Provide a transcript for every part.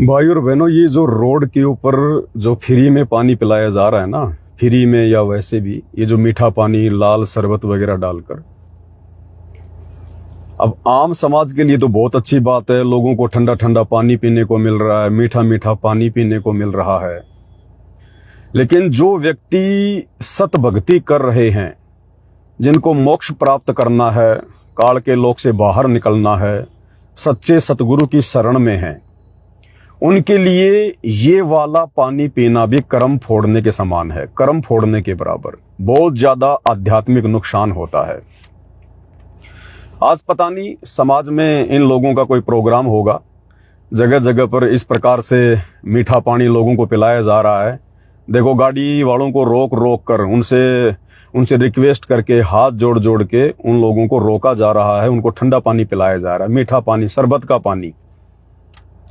भाई और बहनों, ये जो रोड के ऊपर जो फ्री में पानी पिलाया जा रहा है ना, फ्री में या वैसे भी, ये जो मीठा पानी, लाल शरबत वगैरह डालकर, अब आम समाज के लिए तो बहुत अच्छी बात है। लोगों को ठंडा ठंडा पानी पीने को मिल रहा है, मीठा मीठा पानी पीने को मिल रहा है। लेकिन जो व्यक्ति सत भक्ति कर रहे हैं, जिनको मोक्ष प्राप्त करना है, काल के लोक से बाहर निकलना है, सच्चे सतगुरु की शरण में हैं, उनके लिए ये वाला पानी पीना भी कर्म फोड़ने के समान है, कर्म फोड़ने के बराबर। बहुत ज्यादा आध्यात्मिक नुकसान होता है। आज पता नहीं समाज में इन लोगों का कोई प्रोग्राम होगा, जगह जगह पर इस प्रकार से मीठा पानी लोगों को पिलाया जा रहा है। देखो, गाड़ी वालों को रोक रोक कर उनसे रिक्वेस्ट करके, हाथ जोड़ जोड़ के उन लोगों को रोका जा रहा है, उनको ठंडा पानी पिलाया जा रहा है, मीठा पानी, शरबत का पानी।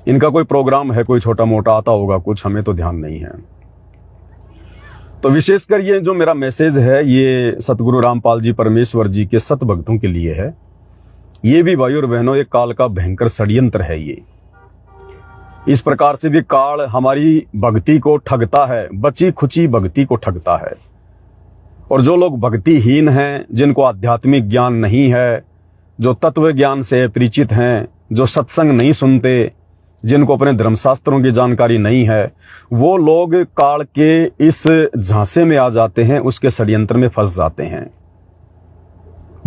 इनका कोई प्रोग्राम है, कोई छोटा मोटा आता होगा कुछ, हमें तो ध्यान नहीं है। तो विशेषकर ये जो मेरा मैसेज है, ये सतगुरु रामपाल जी परमेश्वर जी के सत भक्तों के लिए है। ये भी भाई और बहनों एक काल का भयंकर षड्यंत्र है। ये इस प्रकार से भी काल हमारी भक्ति को ठगता है, बची खुची भक्ति को ठगता है। और जो लोग भक्तिहीन हैं, जिनको आध्यात्मिक ज्ञान नहीं है, जो तत्व ज्ञान से परिचित हैं, जो सत्संग नहीं सुनते, जिनको अपने धर्मशास्त्रों की जानकारी नहीं है, वो लोग काल के इस झांसे में आ जाते हैं, उसके षड्यंत्र में फंस जाते हैं।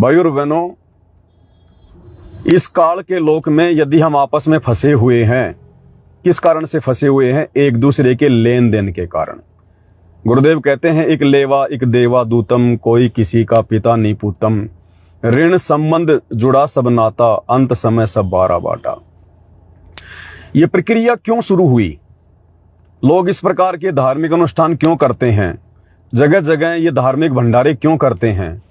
भाई और बहनों, इस काल के लोक में यदि हम आपस में फंसे हुए हैं, किस कारण से फंसे हुए हैं? एक दूसरे के लेन देन के कारण। गुरुदेव कहते हैं, एक लेवा एक देवा दूतम, कोई किसी का पिता नहीं पूतम, ऋण संबंध जुड़ा सब नाता, अंत समय सब बारा बाटा। ये प्रक्रिया क्यों शुरू हुई? लोग इस प्रकार के धार्मिक अनुष्ठान क्यों करते हैं? जगह जगह ये धार्मिक भंडारे क्यों करते हैं?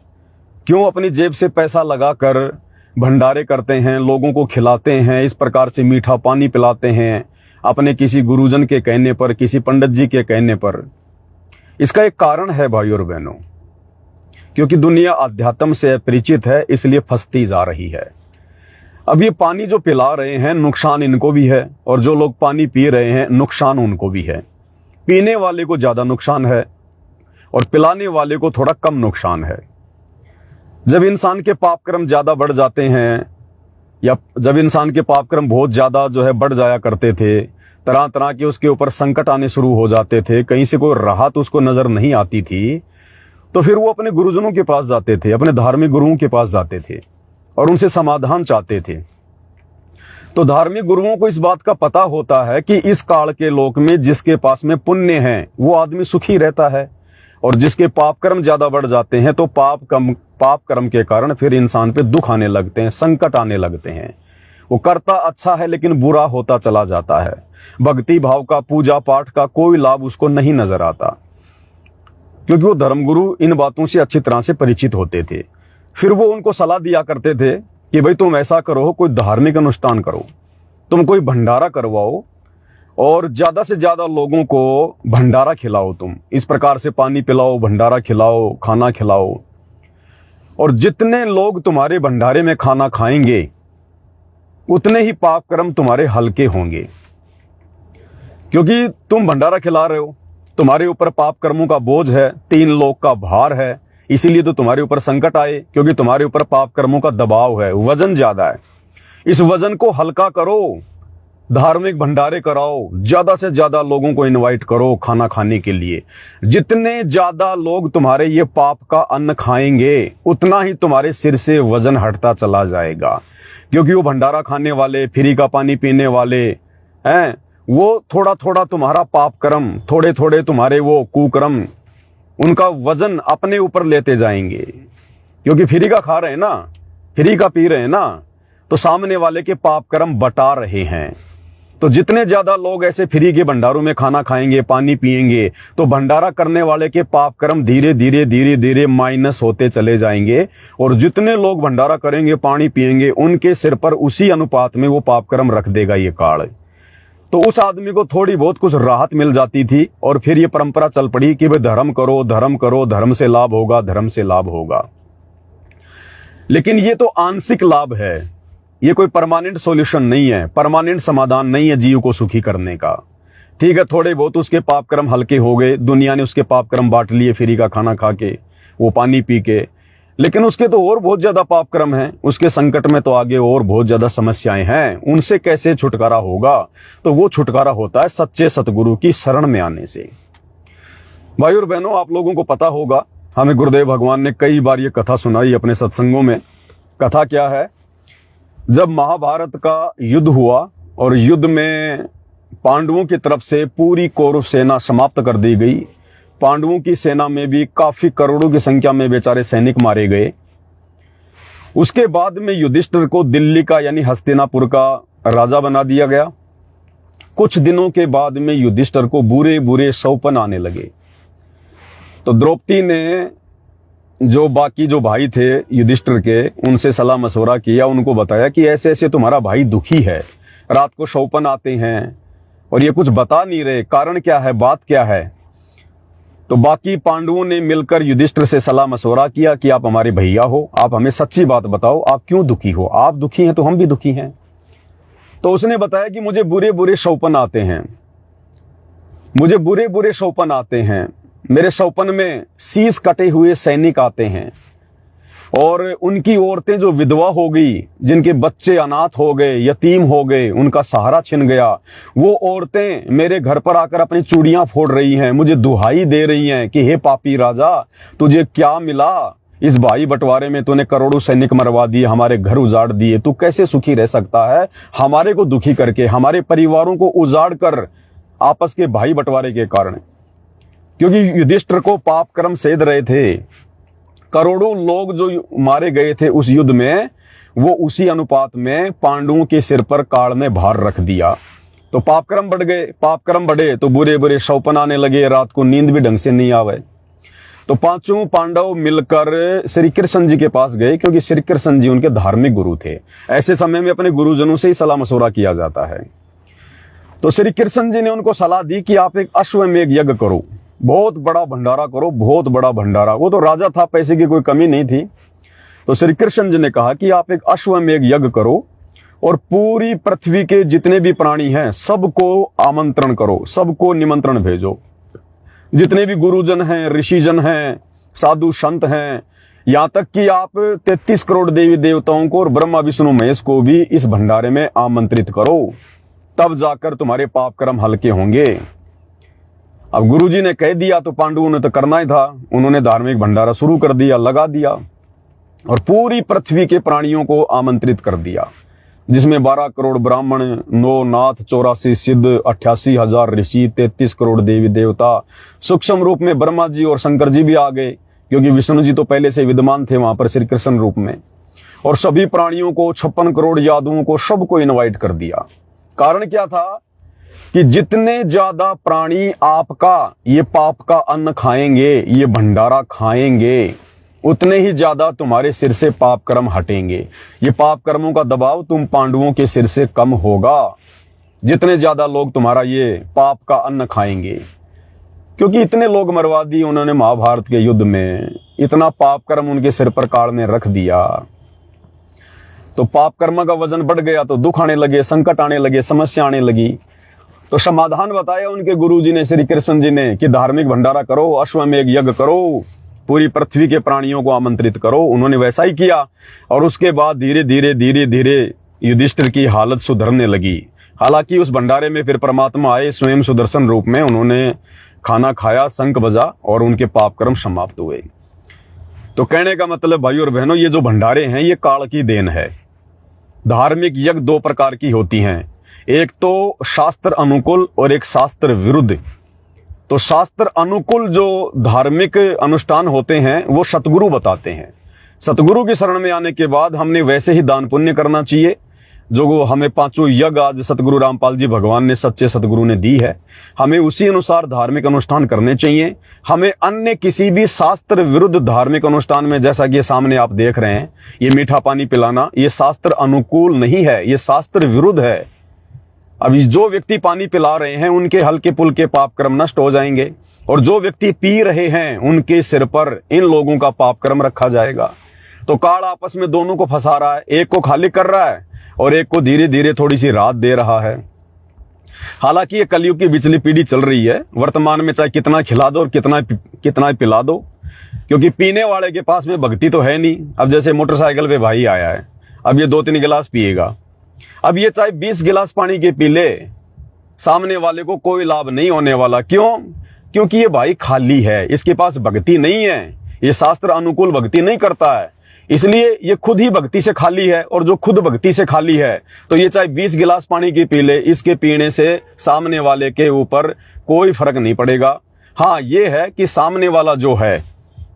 क्यों अपनी जेब से पैसा लगाकर भंडारे करते हैं, लोगों को खिलाते हैं, इस प्रकार से मीठा पानी पिलाते हैं, अपने किसी गुरुजन के कहने पर, किसी पंडित जी के कहने पर? इसका एक कारण है भाई और बहनों, क्योंकि दुनिया अध्यात्म से परिचित है, इसलिए फंसती जा रही है। अब ये पानी जो पिला रहे हैं, नुकसान इनको भी है, और जो लोग पानी पी रहे हैं, नुकसान उनको भी है। पीने वाले को ज्यादा नुकसान है और पिलाने वाले को थोड़ा कम नुकसान है। जब इंसान के पाप कर्म ज्यादा बढ़ जाते हैं, या जब इंसान के पाप कर्म बहुत ज्यादा जो है बढ़ जाया करते थे, तरह तरह के उसके ऊपर संकट आने शुरू हो जाते थे, कहीं से कोई राहत उसको नजर नहीं आती थी, तो फिर वो अपने गुरुजनों के पास जाते थे, अपने धार्मिक गुरुओं के पास जाते थे और उनसे समाधान चाहते थे। तो धार्मिक गुरुओं को इस बात का पता होता है कि इस काल के लोक में जिसके पास में पुण्य है, वो आदमी सुखी रहता है, और जिसके पाप कर्म ज्यादा बढ़ जाते हैं, तो पाप कर्म के कारण फिर इंसान पे दुख आने लगते हैं, संकट आने लगते हैं। वो करता अच्छा है लेकिन बुरा होता चला जाता है। भक्ति भाव का, पूजा पाठ का कोई लाभ उसको नहीं नजर आता, क्योंकि वो धर्मगुरु इन बातों से अच्छी तरह से परिचित होते थे। फिर वो उनको सलाह दिया करते थे कि भाई तुम ऐसा करो, कोई धार्मिक अनुष्ठान करो, तुम कोई भंडारा करवाओ और ज्यादा से ज्यादा लोगों को भंडारा खिलाओ, तुम इस प्रकार से पानी पिलाओ, भंडारा खिलाओ, खाना खिलाओ, और जितने लोग तुम्हारे भंडारे में खाना खाएंगे, उतने ही पाप कर्म तुम्हारे हल्के होंगे। क्योंकि तुम भंडारा खिला रहे हो, तुम्हारे ऊपर पाप कर्मों का बोझ है, 3 लोक का भार है, इसीलिए तो तुम्हारे ऊपर संकट आए, क्योंकि तुम्हारे ऊपर पाप कर्मों का दबाव है, वजन ज्यादा है। इस वजन को हल्का करो, धार्मिक भंडारे कराओ, ज्यादा से ज्यादा लोगों को इनवाइट करो खाना खाने के लिए। जितने ज्यादा लोग तुम्हारे ये पाप का अन्न खाएंगे, उतना ही तुम्हारे सिर से वजन हटता चला जाएगा। क्योंकि वो भंडारा खाने वाले, फ्री का पानी पीने वाले हैं, वो थोड़ा थोड़ा तुम्हारा पाप कर्म, थोड़े थोड़े तुम्हारे वो कुकर्म, उनका वजन अपने ऊपर लेते जाएंगे। क्योंकि फ्री का खा रहे हैं ना, फ्री का पी रहे हैं ना, तो सामने वाले के पाप कर्म बटा रहे हैं। तो जितने ज्यादा लोग ऐसे फ्री के भंडारों में खाना खाएंगे, पानी पिएंगे, तो भंडारा करने वाले के पाप कर्म धीरे धीरे धीरे धीरे माइनस होते चले जाएंगे। और जितने लोग भंडारा करेंगे, पानी पिएंगे, उनके सिर पर उसी अनुपात में वो पाप कर्म रख देगा ये काल। तो उस आदमी को थोड़ी बहुत कुछ राहत मिल जाती थी, और फिर ये परंपरा चल पड़ी कि भाई धर्म करो, धर्म करो, धर्म से लाभ होगा, धर्म से लाभ होगा। लेकिन ये तो आंशिक लाभ है, ये कोई परमानेंट सॉल्यूशन नहीं है, परमानेंट समाधान नहीं है जीव को सुखी करने का। ठीक है, थोड़े बहुत उसके पाप कर्म हल्के हो गए, दुनिया ने उसके पाप कर्म बांट लिए फ्री का खाना खा के, वो पानी पी के, लेकिन उसके तो और बहुत ज्यादा पाप कर्म हैं, उसके संकट में तो आगे और बहुत ज्यादा समस्याएं हैं। उनसे कैसे छुटकारा होगा? तो वो छुटकारा होता है सच्चे सतगुरु की शरण में आने से। भाई और बहनों, आप लोगों को पता होगा, हमें गुरुदेव भगवान ने कई बार ये कथा सुनाई अपने सत्संगों में। कथा क्या है? जब महाभारत का युद्ध हुआ और युद्ध में पांडवों की तरफ से पूरी कौरव सेना समाप्त कर दी गई, पांडवों की सेना में भी काफी करोड़ों की संख्या में बेचारे सैनिक मारे गए। उसके बाद में युधिष्ठिर को दिल्ली का यानी हस्तिनापुर का राजा बना दिया गया। कुछ दिनों के बाद में युधिष्ठिर को बुरे बुरे सौपन आने लगे। तो द्रौपदी ने जो बाकी जो भाई थे युधिष्ठिर के, उनसे सलाह मशवरा किया, उनको बताया कि ऐसे ऐसे तुम्हारा भाई दुखी है, रात को सौपन आते हैं और ये कुछ बता नहीं रहे, कारण क्या है, बात क्या है। तो बाकी पांडवों ने मिलकर युधिष्ठिर से सलाह मशवरा किया कि आप हमारे भैया हो, आप हमें सच्ची बात बताओ, आप क्यों दुखी हो? आप दुखी हैं तो हम भी दुखी हैं। तो उसने बताया कि मुझे बुरे बुरे सौपन आते हैं, मुझे बुरे बुरे सौपन आते हैं, मेरे सौपन में शीश कटे हुए सैनिक आते हैं और उनकी औरतें जो विधवा हो गई, जिनके बच्चे अनाथ हो गए, यतीम हो गए, उनका सहारा छिन गया, वो औरतें मेरे घर पर आकर अपनी चूड़ियां फोड़ रही हैं, मुझे दुहाई दे रही हैं कि हे पापी राजा, तुझे क्या मिला? इस भाई बंटवारे में तूने करोड़ों सैनिक मरवा दिए, हमारे घर उजाड़ दिए, तू कैसे सुखी रह सकता है हमारे को दुखी करके, हमारे परिवारों को उजाड़ कर, आपस के भाई बंटवारे के कारण। क्योंकि युधिष्ठिर को पाप कर्म सेध रहे थे, करोड़ों लोग जो मारे गए थे उस युद्ध में, वो उसी अनुपात में पांडवों के सिर पर काल ने भार रख दिया। तो पाप कर्म बढ़ गए, पाप कर्म बढ़े तो बुरे बुरे सौपन आने लगे, रात को नींद भी ढंग से नहीं आवे। तो पांचों पांडव मिलकर श्री कृष्ण जी के पास गए, क्योंकि श्री कृष्ण जी उनके धार्मिक गुरु थे। ऐसे समय में अपने गुरुजनों से ही सलाह मशवरा किया जाता है। तो श्री कृष्ण जी ने उनको सलाह दी कि आप एक अश्वमेध यज्ञ करो, बहुत बड़ा भंडारा करो, बहुत बड़ा भंडारा। वो तो राजा था, पैसे की कोई कमी नहीं थी। तो श्री कृष्ण जी ने कहा कि आप एक अश्वमेध यज्ञ करो और पूरी पृथ्वी के जितने भी प्राणी हैं सबको आमंत्रण करो, सबको निमंत्रण भेजो, जितने भी गुरुजन हैं, ऋषिजन हैं, साधु संत हैं, यहां तक कि आप 33 करोड़ देवी देवताओं को और ब्रह्मा विष्णु महेश को भी इस भंडारे में आमंत्रित करो, तब जाकर तुम्हारे पाप कर्म हल्के होंगे। अब गुरुजी ने कह दिया तो पांडवों ने तो करना ही था। उन्होंने धार्मिक भंडारा शुरू कर दिया, लगा दिया और पूरी पृथ्वी के प्राणियों को आमंत्रित कर दिया, जिसमें 12 करोड़ ब्राह्मण, 9 नाथ, 84 सिद्ध, 88,000 ऋषि, 33 करोड़ देवी देवता। सूक्ष्म रूप में ब्रह्मा जी और शंकर जी भी आ गए, क्योंकि विष्णु जी तो पहले से विद्यमान थे वहां पर श्री कृष्ण रूप में। और सभी प्राणियों को, 56 करोड़ यादवों को, सबको इनवाइट कर दिया। कारण क्या था कि जितने ज्यादा प्राणी आपका ये पाप का अन्न खाएंगे, ये भंडारा खाएंगे, उतने ही ज्यादा तुम्हारे सिर से पाप कर्म हटेंगे। ये पाप कर्मों का दबाव तुम पांडवों के सिर से कम होगा, जितने ज्यादा लोग तुम्हारा ये पाप का अन्न खाएंगे। क्योंकि इतने लोग मरवा दिए उन्होंने महाभारत के युद्ध में, इतना पाप कर्म उनके सिर पर काल ने रख दिया। तो पाप कर्म का वजन बढ़ गया, तो दुख आने लगे, संकट आने लगे, समस्या आने लगी। तो समाधान बताया उनके गुरुजी ने, श्री कृष्ण जी ने, कि धार्मिक भंडारा करो, अश्वमेध यज्ञ करो, पूरी पृथ्वी के प्राणियों को आमंत्रित करो। उन्होंने वैसा ही किया और उसके बाद धीरे धीरे युधिष्ठिर की हालत सुधरने लगी। हालांकि उस भंडारे में फिर परमात्मा आए स्वयं सुदर्शन रूप में, उन्होंने खाना खाया, शंख बजा और उनके पाप कर्म समाप्त हुए। तो कहने का मतलब भाई और बहनों, ये जो भंडारे हैं ये काल की देन है। धार्मिक यज्ञ 2 प्रकार की होती हैं, एक तो शास्त्र अनुकूल और एक शास्त्र विरुद्ध। तो शास्त्र अनुकूल जो धार्मिक अनुष्ठान होते हैं वो सतगुरु बताते हैं। सतगुरु की शरण में आने के बाद हमने वैसे ही दान पुण्य करना चाहिए जो हमें 5 यज्ञ आज सतगुरु रामपाल जी भगवान ने, सच्चे सतगुरु ने दी है। हमें उसी अनुसार धार्मिक अनुष्ठान करने चाहिए। हमें अन्य किसी भी शास्त्र विरुद्ध धार्मिक अनुष्ठान में, जैसा कि सामने आप देख रहे हैं, ये मीठा पानी पिलाना, ये शास्त्र अनुकूल नहीं है, ये शास्त्र विरुद्ध है। अभी जो व्यक्ति पानी पिला रहे हैं उनके हल्के पुल्के पाप कर्म नष्ट हो जाएंगे, और जो व्यक्ति पी रहे हैं उनके सिर पर इन लोगों का पाप कर्म रखा जाएगा। तो काल आपस में दोनों को फंसा रहा है, एक को खाली कर रहा है और एक को धीरे धीरे थोड़ी सी राहत दे रहा है। हालांकि ये कलयुग की बिचली पीढ़ी चल रही है। वर्तमान में चाहे कितना खिला दो और कितना पिला दो, क्योंकि पीने वाले के पास में भक्ति तो है नहीं। अब जैसे मोटरसाइकिल पे भाई आया है, अब ये 2-3 गिलास पिएगा, अब ये चाहे 20 गिलास पानी के पी ले, सामने वाले को कोई लाभ नहीं होने वाला। क्यों? क्योंकि ये भाई खाली है, इसके पास भक्ति नहीं है, ये शास्त्र अनुकूल भक्ति नहीं करता है, इसलिए ये खुद ही भक्ति से खाली है। और जो खुद भक्ति से खाली है तो ये चाहे 20 गिलास पानी की पी ले, इसके पीने से सामने वाले के ऊपर कोई फर्क नहीं पड़ेगा। हाँ, ये है कि सामने वाला जो है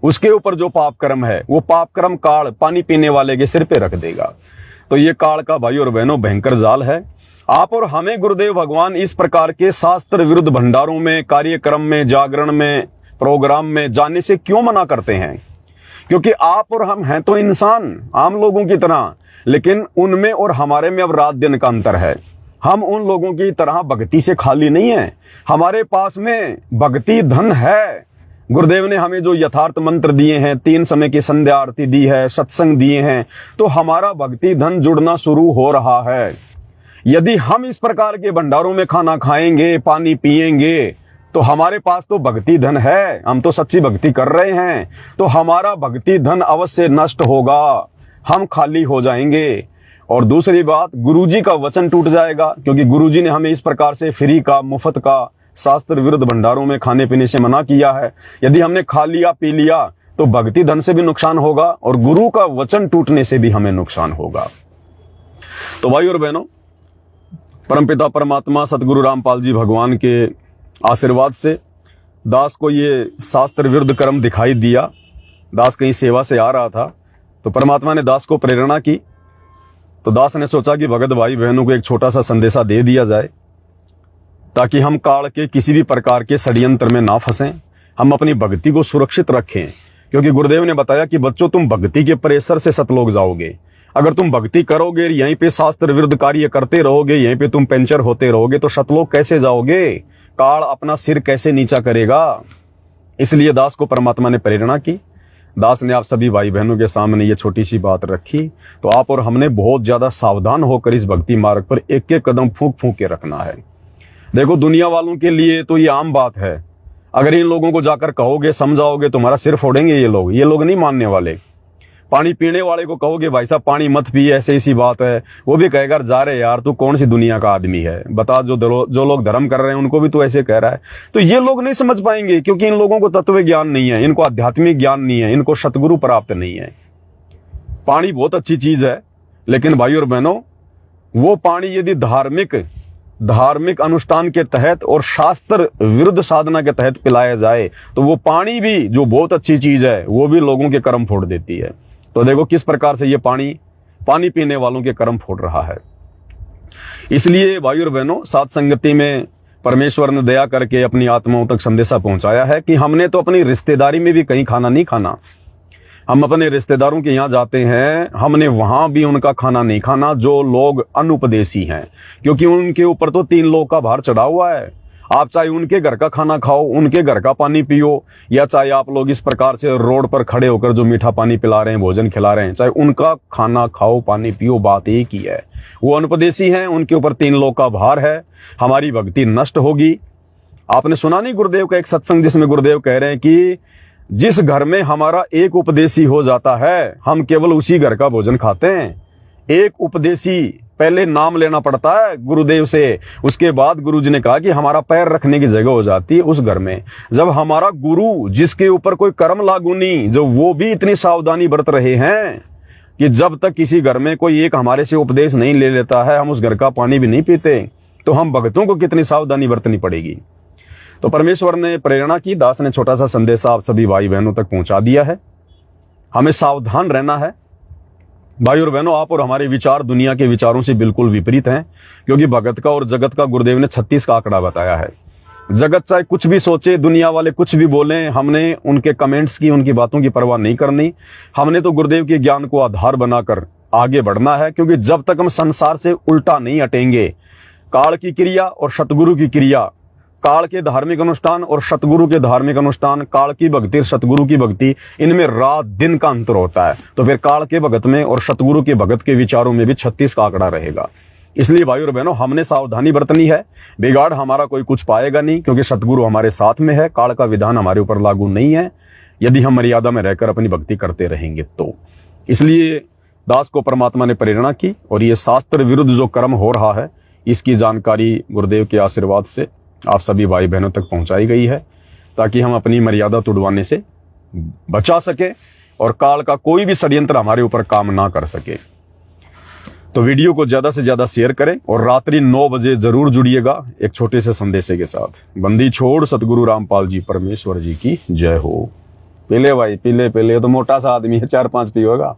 उसके ऊपर जो पाप कर्म है, वो पाप कर्म काल पानी पीने वाले के सिर पे रख देगा। तो ये काल का भाई और बहनों भयंकर जाल है। आप और हमें गुरुदेव भगवान इस प्रकार के शास्त्र विरुद्ध भंडारों में, कार्यक्रम में, जागरण में, प्रोग्राम में जाने से क्यों मना करते हैं? क्योंकि आप और हम हैं तो इंसान आम लोगों की तरह, लेकिन उनमें और हमारे में अब रात दिन का अंतर है। हम उन लोगों की तरह भक्ति से खाली नहीं है, हमारे पास में भक्ति धन है। गुरुदेव ने हमें जो यथार्थ मंत्र दिए हैं, 3 समय की संध्या आरती दी है, सत्संग दिए हैं, तो हमारा भक्ति धन जुड़ना शुरू हो रहा है। यदि हम इस प्रकार के भंडारों में खाना खाएंगे, पानी पिएंगे, तो हमारे पास तो भक्ति धन है, हम तो सच्ची भक्ति कर रहे हैं, तो हमारा भक्ति धन अवश्य नष्ट होगा, हम खाली हो जाएंगे। और दूसरी बात, गुरुजी का वचन टूट जाएगा, क्योंकि गुरुजी ने हमें इस प्रकार से फ्री का, मुफ्त का, शास्त्र विरुद्ध भंडारों में खाने पीने से मना किया है। यदि हमने खा लिया, पी लिया, तो भक्ति धन से भी नुकसान होगा और गुरु का वचन टूटने से भी हमें नुकसान होगा। तो भाई और बहनों, परमपिता परमात्मा सतगुरु रामपाल जी भगवान के आशीर्वाद से दास को ये शास्त्र विरुद्ध कर्म दिखाई दिया। दास कहीं सेवा से आ रहा था, तो परमात्मा ने दास को प्रेरणा की। तो दास ने सोचा कि भगत भाई बहनों को एक छोटा सा संदेशा दे दिया जाए, ताकि हम काल के किसी भी प्रकार के षड्यंत्र में ना फंसें, हम अपनी भक्ति को सुरक्षित रखें। क्योंकि गुरुदेव ने बताया कि बच्चों, तुम भक्ति के प्रेशर से सतलोक जाओगे। अगर तुम भक्ति करोगे, यहीं पे शास्त्र विरुद्ध कार्य करते रहोगे, यहीं पे तुम पेंचर होते रहोगे, तो सतलोक कैसे जाओगे? काल अपना सिर कैसे नीचा करेगा? इसलिए दास को परमात्मा ने प्रेरणा की। दास ने आप सभी भाई बहनों के सामने ये छोटी सी बात रखी। तो आप और हमने बहुत ज्यादा सावधान होकर इस भक्ति मार्ग पर एक एक कदम फूंक फूंक के रखना है। देखो, दुनिया वालों के लिए तो ये आम बात है। अगर इन लोगों को जाकर कहोगे, समझाओगे, तुम्हारा सिर फोड़ेंगे ये लोग नहीं मानने वाले। पानी पीने वाले को कहोगे भाई साहब पानी मत पिए, ऐसे ऐसी बात है, वो भी कहेगा जा रहे यार, तू कौन सी दुनिया का आदमी है, बता। जो लोग धर्म कर रहे हैं उनको भी तू ऐसे कह रहा है। तो ये लोग नहीं समझ पाएंगे, क्योंकि इन लोगों को तत्व ज्ञान नहीं है, इनको आध्यात्मिक ज्ञान नहीं है, इनको सतगुरु प्राप्त नहीं है। पानी बहुत अच्छी चीज है, लेकिन भाई और बहनों, वो पानी यदि धार्मिक अनुष्ठान के तहत और शास्त्र विरुद्ध साधना के तहत पिलाया जाए, तो वो पानी भी जो बहुत अच्छी चीज है, वो भी लोगों के कर्म फोड़ देती है। तो देखो किस प्रकार से ये पानी पीने वालों के कर्म फोड़ रहा है। इसलिए भाई और बहनों, साथ संगति में परमेश्वर ने दया करके अपनी आत्माओं तक संदेशा पहुंचाया है कि हमने तो अपनी रिश्तेदारी में भी कहीं खाना नहीं खाना। हम अपने रिश्तेदारों के यहाँ जाते हैं, हमने वहां भी उनका खाना नहीं खाना जो लोग अनुपदेशी हैं, क्योंकि उनके ऊपर तो 3 लोग का भार चढ़ा हुआ है। आप चाहे उनके घर का खाना खाओ, उनके घर का पानी पियो, या चाहे आप लोग इस प्रकार से रोड पर खड़े होकर जो मीठा पानी पिला रहे हैं, भोजन खिला रहे हैं, चाहे उनका खाना खाओ, पानी पियो, बात एक ही है। वो अनुपदेशी हैं, उनके ऊपर 3 लोग का भार है, हमारी भक्ति नष्ट होगी। आपने सुना नहीं गुरुदेव का एक सत्संग, जिसमें गुरुदेव कह रहे हैं कि जिस घर में हमारा एक उपदेशी हो जाता है, हम केवल उसी घर का भोजन खाते हैं। एक उपदेशी, पहले नाम लेना पड़ता है गुरुदेव से, उसके बाद गुरुजी ने कहा कि हमारा पैर रखने की जगह हो जाती है उस घर में। जब हमारा गुरु, जिसके ऊपर कोई कर्म लागू नहीं, जो वो भी इतनी सावधानी बरत रहे हैं कि जब तक किसी घर में कोई एक हमारे से उपदेश नहीं ले लेता है, हम उस घर का पानी भी नहीं पीते, तो हम भक्तों को कितनी सावधानी बरतनी पड़ेगी। तो परमेश्वर ने प्रेरणा की, दास ने छोटा सा संदेशा आप सभी भाई बहनों तक पहुंचा दिया है। हमें सावधान रहना है भाई और बहनों। आप और हमारे विचार दुनिया के विचारों से बिल्कुल विपरीत हैं, क्योंकि भगत का और जगत का गुरुदेव ने 36 का आंकड़ा बताया है। जगत चाहे कुछ भी सोचे, दुनिया वाले कुछ भी बोलें, हमने उनके कमेंट्स की, उनकी बातों की परवाह नहीं करनी। हमने तो गुरुदेव के ज्ञान को आधार बनाकर आगे बढ़ना है, क्योंकि जब तक हम संसार से उल्टा नहीं हटेंगे, काल की क्रिया और सतगुरु की क्रिया काल के धार्मिक अनुष्ठान और सतगुरु के धार्मिक अनुष्ठान, काल की भक्ति और सतगुरु की भक्ति, इनमें रात दिन का अंतर होता है। तो फिर काल के भगत में और सतगुरु के भगत के विचारों में भी 36 का आंकड़ा रहेगा। इसलिए भाई और बहनों, हमने सावधानी बरतनी है। बिगाड़ हमारा कोई कुछ पाएगा नहीं, क्योंकि सतगुरु हमारे साथ में है। काल का विधान हमारे ऊपर लागू नहीं है, यदि हम मर्यादा में रहकर अपनी भक्ति करते रहेंगे तो। इसलिए दास को परमात्मा ने प्रेरणा की, और ये शास्त्र विरुद्ध जो कर्म हो रहा है, इसकी जानकारी गुरुदेव के आशीर्वाद से आप सभी भाई बहनों तक पहुंचाई गई है, ताकि हम अपनी मर्यादा तुड़वाने से बचा सके और काल का कोई भी षड्यंत्र हमारे ऊपर काम ना कर सके। तो वीडियो को ज्यादा से ज्यादा शेयर करें, और रात्रि 9 बजे जरूर जुड़िएगा एक छोटे से संदेशे के साथ। बंदी छोड़ सतगुरु रामपाल जी परमेश्वर जी की जय हो। पीले भाई, पीले पीले, तो मोटा सा आदमी है, 4-5 पियोगा।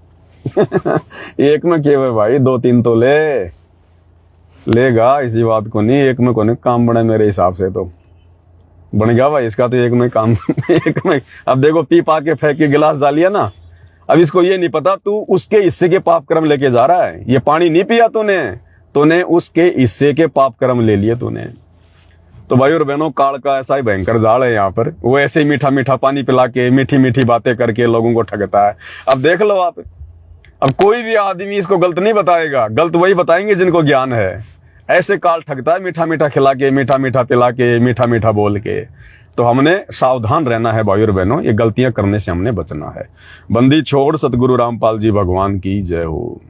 एक में केवे भाई, 2-3 तो लेगा, इसी बात को नहीं। एक में को नहीं काम बने, मेरे हिसाब से तो बन गया भाई इसका तो एक में काम। एक में अब देखो, पी पा के फेंक के गिलास डालिया ना, अब इसको ये नहीं पता तू उसके हिस्से के पाप कर्म लेके जा रहा है। ये पानी नहीं पिया तूने उसके हिस्से के पाप कर्म ले लिए तूने। तो भाई और बहनों, काल का ऐसा ही भयंकर जाल है यहाँ पर। वो ऐसे ही मीठा मीठा पानी पिला के, मीठी मीठी बातें करके लोगों को ठगता है। अब देख लो आप, अब कोई भी आदमी इसको गलत नहीं बताएगा, गलत वही बताएंगे जिनको ज्ञान है। ऐसे काल ठगता है, मीठा मीठा खिला के, मीठा मीठा पिला के, मीठा मीठा बोल के। तो हमने सावधान रहना है भाई और बहनों, ये गलतियां करने से हमने बचना है। बंदी छोड़ सतगुरु रामपाल जी भगवान की जय हो।